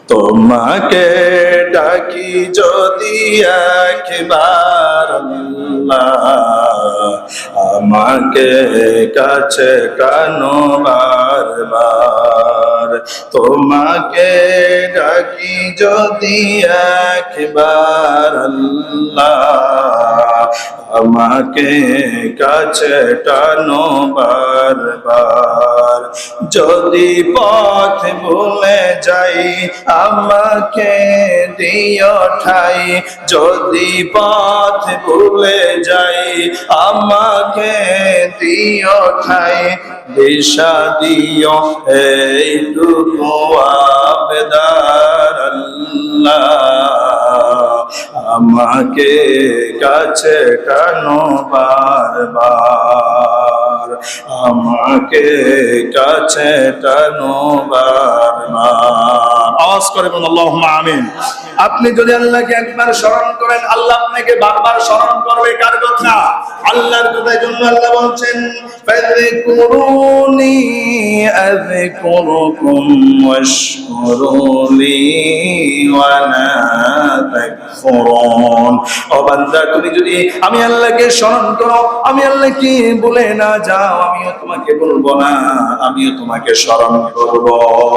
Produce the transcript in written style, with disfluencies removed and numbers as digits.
তোমাকে ডাকি যদি একবার আল্লাহ, আমাকে কাছে টানো বারবার। তোমাকে ডাকি যদি একবার আল্লাহ, আমাকে কাছে টানো বারবার। যদি পথ ভুলে যাই আমাকে দিও ঠাই, যদি পথ ভুলে যাই আমাকে দিও ঠাই। দিশা দিও এইটুকু আবেদন আল্লাহ, আমাকে কাছে টানো বারবার, আমাকে কাছে টানো বারবার। আওয়াজ করে বলুন আল্লাহুম্মা আমিন। আপনি যদি আল্লাহকে একবার স্মরণ করেন, আল্লাহ আপনাকে বারবার স্মরণ করবে। কার কথা? আল্লাহর কথা। জন্য আল্লাহ বলছেন ফাযকুরুনি আযকুরুকুম ওয়াশকুরুলি ওয়ালা তাকফুরুন। ও বান্দা, তুমি যদি আমি আল্লাহকে স্মরণ করো, আমি আল্লাহকে বলে না যাও, আমিও তোমাকে বলবো না, আমিও তোমাকে স্মরণ করব।